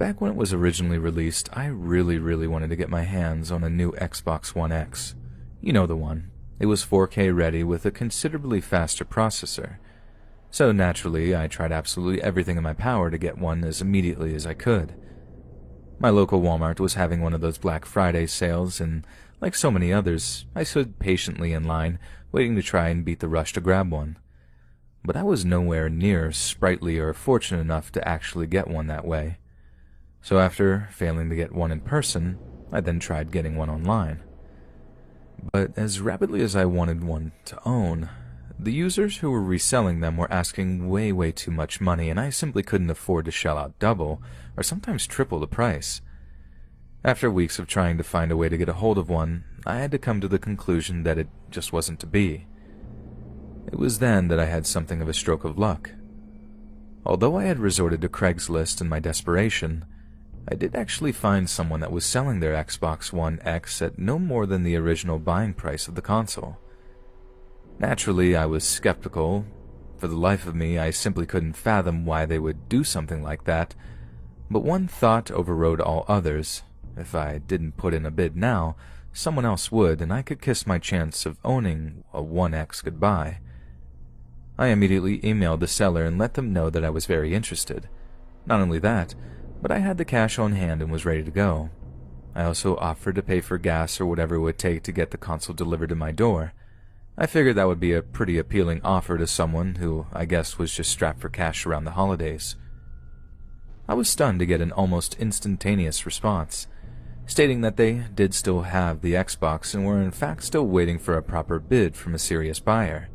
Back when it was originally released, I really wanted to get my hands on a new Xbox One X. You know the one. It was 4K ready with a considerably faster processor. So naturally, I tried absolutely everything in my power to get one as immediately as I could. My local Walmart was having one of those Black Friday sales, and like so many others, I stood patiently in line, waiting to try and beat the rush to grab one. But I was nowhere near sprightly or fortunate enough to actually get one that way. So after failing to get one in person, I then tried getting one online. But as rapidly as I wanted one to own, the users who were reselling them were asking way too much money, and I simply couldn't afford to shell out double, or sometimes triple the price. After weeks of trying to find a way to get a hold of one, I had to come to the conclusion that it just wasn't to be. It was then that I had something of a stroke of luck. Although I had resorted to Craigslist in my desperation, I did actually find someone that was selling their Xbox One X at no more than the original buying price of the console. Naturally, I was skeptical. For the life of me, I simply couldn't fathom why they would do something like that, but one thought overrode all others. If I didn't put in a bid now, someone else would, and I could kiss my chance of owning a One X goodbye. I immediately emailed the seller and let them know that I was very interested. Not only that, but I had the cash on hand and was ready to go. I also offered to pay for gas or whatever it would take to get the console delivered to my door. I figured that would be a pretty appealing offer to someone who I guess was just strapped for cash around the holidays. I was stunned to get an almost instantaneous response, stating that they did still have the Xbox and were in fact still waiting for a proper bid from a serious buyer.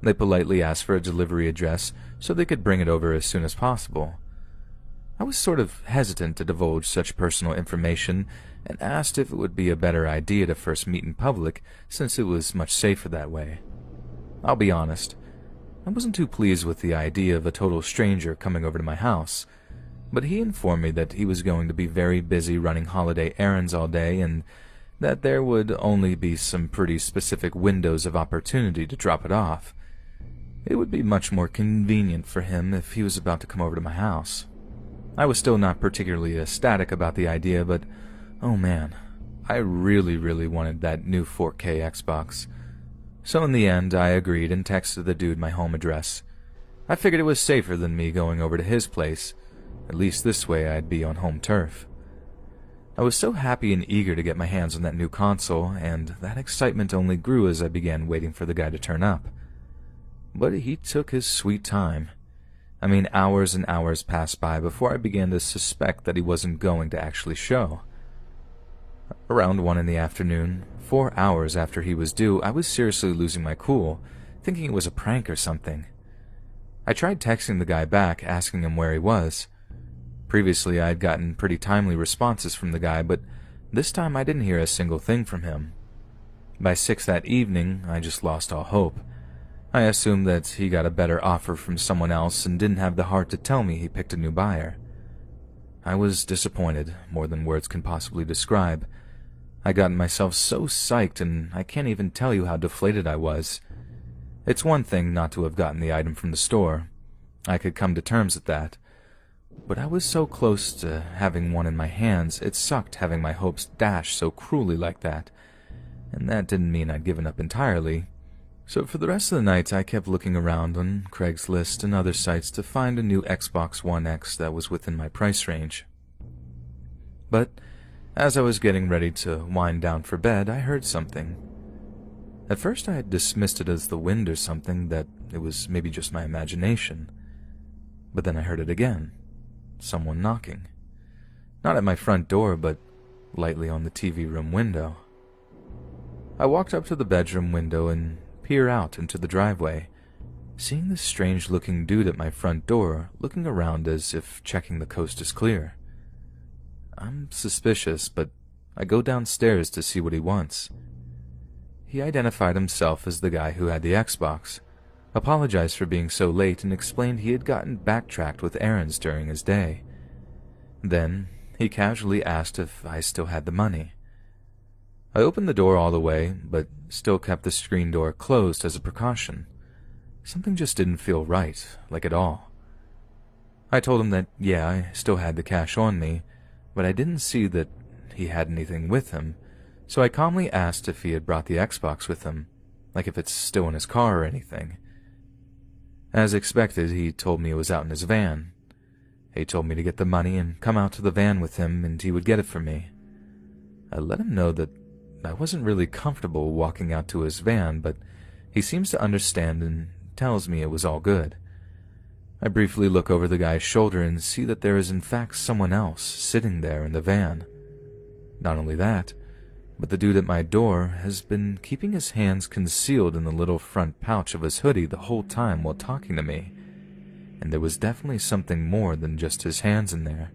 They politely asked for a delivery address so they could bring it over as soon as possible. I was sort of hesitant to divulge such personal information and asked if it would be a better idea to first meet in public since it was much safer that way. I'll be honest, I wasn't too pleased with the idea of a total stranger coming over to my house, but he informed me that he was going to be very busy running holiday errands all day and that there would only be some pretty specific windows of opportunity to drop it off. It would be much more convenient for him if he was about to come over to my house. I was still not particularly ecstatic about the idea, but oh man, I really wanted that new 4K Xbox. So in the end, I agreed and texted the dude my home address. I figured it was safer than me going over to his place. At least this way I'd be on home turf. I was so happy and eager to get my hands on that new console, and that excitement only grew as I began waiting for the guy to turn up. But he took his sweet time. I mean, hours and hours passed by before I began to suspect that he wasn't going to actually show. Around 1 in the afternoon, 4 hours after he was due, I was seriously losing my cool, thinking it was a prank or something. I tried texting the guy back, asking him where he was. Previously, I had gotten pretty timely responses from the guy, but this time I didn't hear a single thing from him. By 6 that evening, I just lost all hope. I assumed that he got a better offer from someone else and didn't have the heart to tell me he picked a new buyer. I was disappointed, more than words can possibly describe. I'd gotten myself so psyched, and I can't even tell you how deflated I was. It's one thing not to have gotten the item from the store. I could come to terms with that. But I was so close to having one in my hands, it sucked having my hopes dashed so cruelly like that. And that didn't mean I'd given up entirely. So for the rest of the night, I kept looking around on Craigslist and other sites to find a new Xbox One X that was within my price range. But as I was getting ready to wind down for bed, I heard something. At first I had dismissed it as the wind or something, that it was maybe just my imagination. But then I heard it again. Someone knocking. Not at my front door, but lightly on the TV room window. I walked up to the bedroom window and peered out into the driveway, seeing this strange-looking dude at my front door looking around as if checking the coast is clear. I'm suspicious, but I go downstairs to see what he wants. He identified himself as the guy who had the Xbox, apologized for being so late, and explained he had gotten backtracked with errands during his day. Then he casually asked if I still had the money. I opened the door all the way, but still kept the screen door closed as a precaution. Something just didn't feel right, like at all. I told him that, yeah, I still had the cash on me, but I didn't see that he had anything with him, so I calmly asked if he had brought the Xbox with him, like if it's still in his car or anything. As expected, he told me it was out in his van. He told me to get the money and come out to the van with him and he would get it for me. I let him know that I wasn't really comfortable walking out to his van, but he seems to understand and tells me it was all good. I briefly look over the guy's shoulder and see that there is in fact someone else sitting there in the van. Not only that, but the dude at my door has been keeping his hands concealed in the little front pouch of his hoodie the whole time while talking to me, and there was definitely something more than just his hands in there.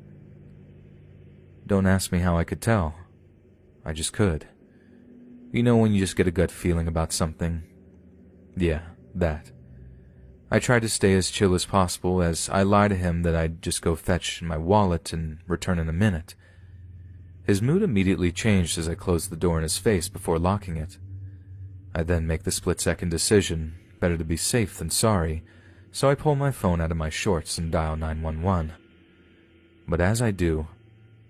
Don't ask me how I could tell. I just could. You know when you just get a gut feeling about something? Yeah, that. I tried to stay as chill as possible as I lied to him that I'd just go fetch my wallet and return in a minute. His mood immediately changed as I closed the door in his face before locking it. I then make the split-second decision, better to be safe than sorry, so I pull my phone out of my shorts and dial 911. But as I do,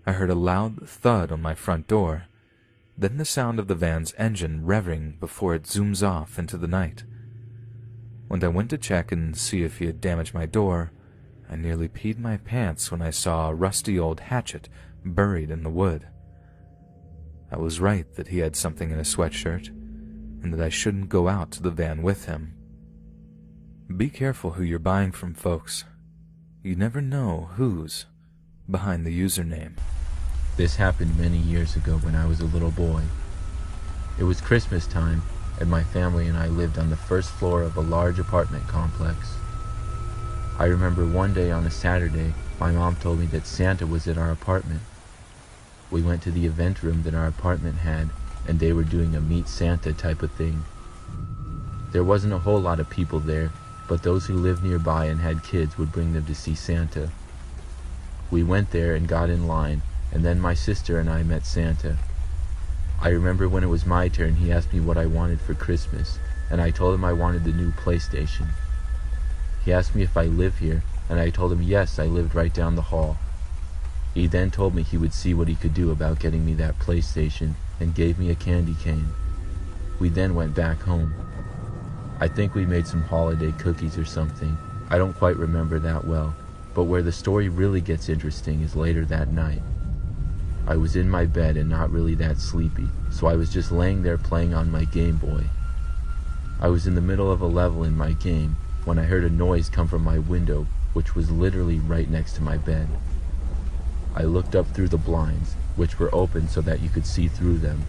I heard a loud thud on my front door, then the sound of the van's engine revving before it zooms off into the night. When I went to check and see if he had damaged my door, I nearly peed my pants when I saw a rusty old hatchet buried in the wood. I was right that he had something in his sweatshirt, and that I shouldn't go out to the van with him. Be careful who you're buying from, folks. You never know who's behind the username. This happened many years ago when I was a little boy. It was Christmas time, and my family and I lived on the first floor of a large apartment complex. I remember one day on a Saturday, my mom told me that Santa was at our apartment. We went to the event room that our apartment had, and they were doing a Meet Santa type of thing. There wasn't a whole lot of people there, but those who lived nearby and had kids would bring them to see Santa. We went there and got in line, and then my sister and I met Santa. I remember when it was my turn, he asked me what I wanted for Christmas, and I told him I wanted the new PlayStation. He asked me if I live here, and I told him yes, I lived right down the hall. He then told me he would see what he could do about getting me that PlayStation, and gave me a candy cane. We then went back home. I think we made some holiday cookies or something. I don't quite remember that well, but where the story really gets interesting is later that night. I was in my bed and not really that sleepy, so I was just laying there playing on my Game Boy. I was in the middle of a level in my game when I heard a noise come from my window, which was literally right next to my bed. I looked up through the blinds, which were open so that you could see through them.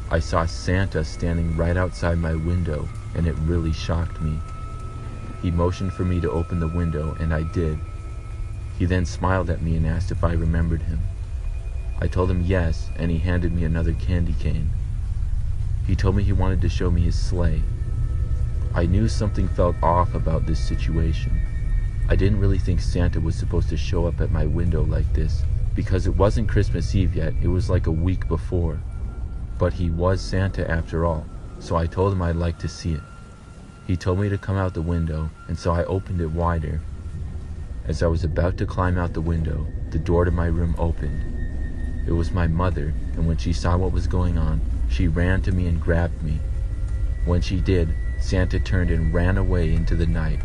I saw Santa standing right outside my window, and it really shocked me. He motioned for me to open the window, and I did. He then smiled at me and asked if I remembered him. I told him yes, and he handed me another candy cane. He told me he wanted to show me his sleigh. I knew something felt off about this situation. I didn't really think Santa was supposed to show up at my window like this, because it wasn't Christmas Eve yet, it was like a week before. But he was Santa after all, so I told him I'd like to see it. He told me to come out the window, and so I opened it wider. As I was about to climb out the window, the door to my room opened. It was my mother, and when she saw what was going on, she ran to me and grabbed me. When she did, Santa turned and ran away into the night.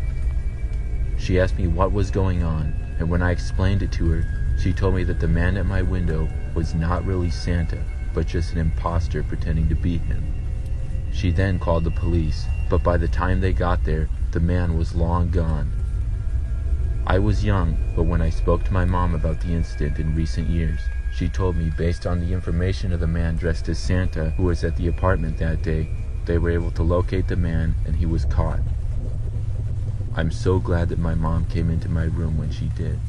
She asked me what was going on, and when I explained it to her, she told me that the man at my window was not really Santa, but just an imposter pretending to be him. She then called the police, but by the time they got there, the man was long gone. I was young, but when I spoke to my mom about the incident in recent years, she told me based on the information of the man dressed as Santa who was at the apartment that day, they were able to locate the man and he was caught. I'm so glad that my mom came into my room when she did.